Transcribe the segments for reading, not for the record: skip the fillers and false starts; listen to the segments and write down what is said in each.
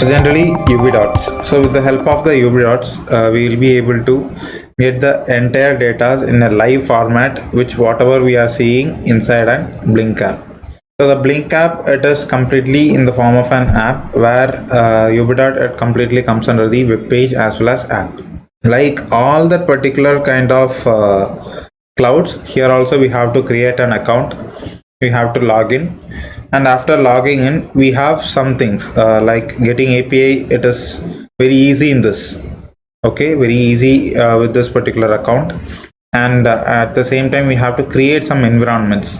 So generally UV dots. So with the help of the UV dots, we will be able to get the entire data in a live format, which whatever we are seeing inside a Blink app. So the Blink app, it is completely in the form of an app where UV dot it completely comes under the web page as well as app. Like all that particular kind of clouds, here also we have to create an account. We have to log in, and after logging in we have some things like getting API. It is very easy in this, okay, very easy with this particular account. And at the same time we have to create some environments.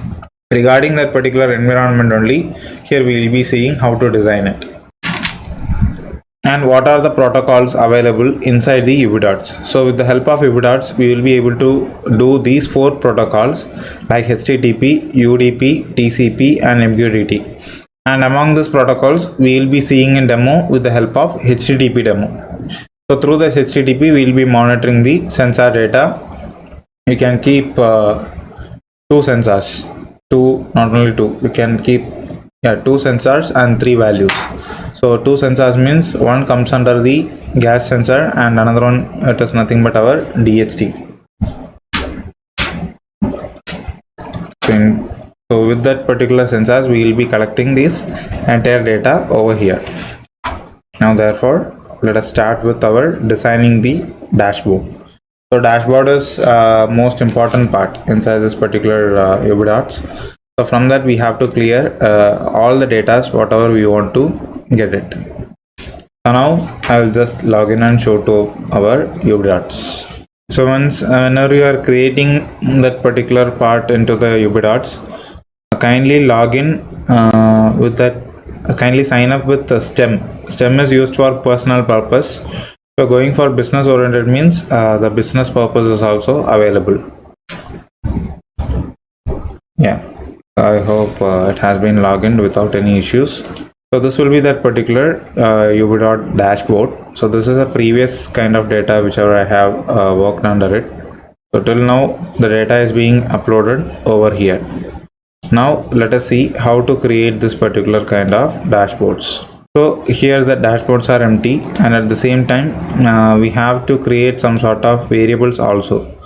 Regarding that particular environment only, here we will be seeing how to design it and what are the protocols available inside the UV dots. So with the help of UV dots, we will be able to do these 4 protocols like HTTP, UDP, TCP and MQTT. And among these protocols, we will be seeing a demo with the help of HTTP demo. So through the HTTP, we will be monitoring the sensor data. You can keep 2 sensors, not only 2, we can keep 2 sensors and 3 values. So 2 sensors means one comes under the gas sensor and another one, it is nothing but our DHT. So with that particular sensors, we will be collecting this entire data over here. Now therefore, let us start with our designing the dashboard. So dashboard is most important part inside this particular UV dots. So from that we have to clear all the data, whatever we want to get it. So now I will just log in and show to our UV dots. So whenever you are creating that particular part into the UV dots, kindly log in with that. Kindly sign up with the STEM. STEM is used for personal purpose. So going for business oriented means the business purpose is also available. Yeah, I hope it has been logged in without any issues. So this will be that particular UV dot dashboard. So this is a previous kind of data whichever I have worked under it. So till now the data is being uploaded over here. Now let us see how to create this particular kind of dashboards. So here the dashboards are empty, and at the same time we have to create some sort of variables also.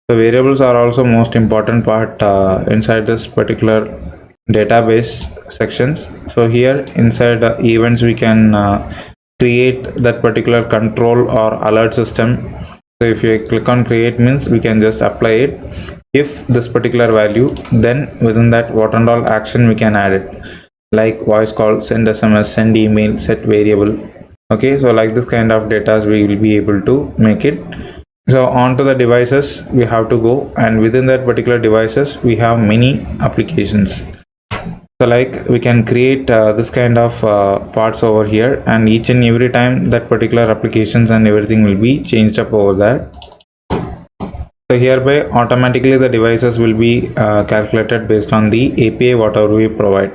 So variables are also most important part inside this particular database sections. So here inside events we can create that particular control or alert system. So if you click on create means we can just apply it. If this particular value, then within that what and all action we can add it, like voice call, send SMS, send email, set variable. Okay, so like this kind of data we will be able to make it. So onto the devices we have to go, and within that particular devices we have many applications. So like we can create this kind of parts over here, and each and every time that particular applications and everything will be changed up over there. So hereby automatically the devices will be calculated based on the API whatever we provide.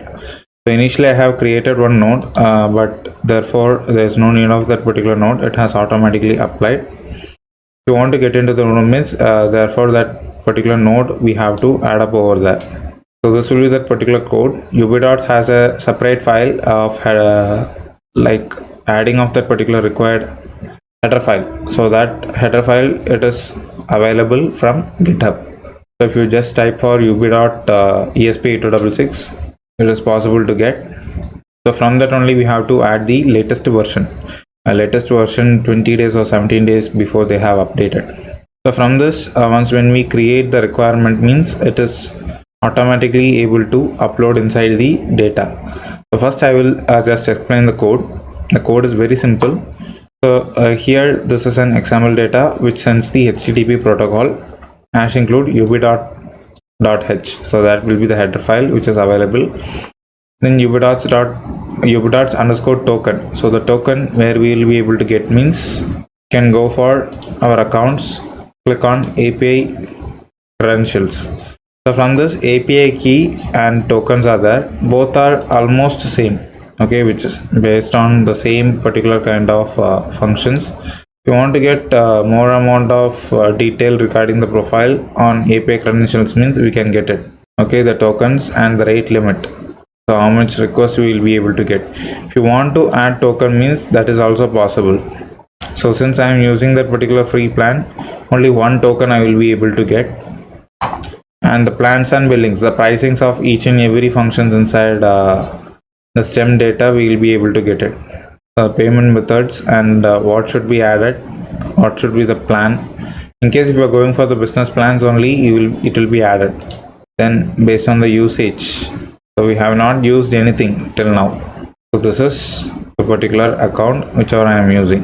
So initially I have created one node, but therefore there is no need of that particular node. It has automatically applied. If you want to get into the node means therefore that particular node we have to add up over there. So this will be that particular code. UV dot has a separate file of like adding of that particular required header file. So that header file, it is available from GitHub. So if you just type for UV dot ESP8266, it is possible to get. So from that only we have to add the latest version. Latest version 20 days or 17 days before they have updated. So from this once when we create the requirement means it is automatically able to upload inside the data. So first I will just explain the code. The code is very simple. So here this is an XML data which sends the HTTP protocol hash include UV dot.h. So that will be the header file which is available. Then UV dots underscore token. So the token where we will be able to get means can go for our accounts, click on API credentials. So from this API key and tokens are there, both are almost same. Okay, which is based on the same particular kind of functions. If you want to get more amount of detail regarding the profile on API credentials means we can get it. Okay, the tokens and the rate limit. So how much request we will be able to get. If you want to add token means that is also possible. So since I am using that particular free plan, only one token I will be able to get. And the plans and billings, the pricings of each and every functions inside the stem data, we will be able to get it. Payment methods and what should be added, what should be the plan. In case if you are going for the business plans only, it will be added. Then based on the usage, so we have not used anything till now. So this is the particular account whichever I am using.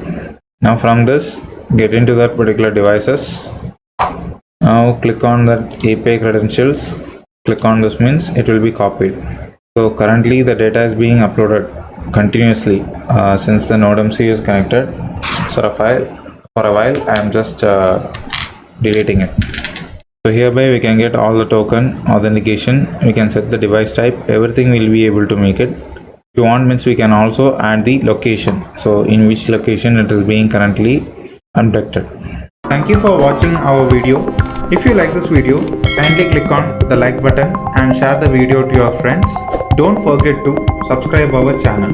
Now from this, get into that particular devices. Now click on that API credentials. Click on this means it will be copied. So currently the data is being uploaded continuously since the NodeMCU is connected. So for a while I am just deleting it. So hereby we can get all the token authentication. We can set the device type. Everything will be able to make it. If you want means we can also add the location. So in which location it is being currently abducted. Thank you for watching our video. If you like this video, kindly click on the like button and share the video to your friends. Don't forget to subscribe our channel.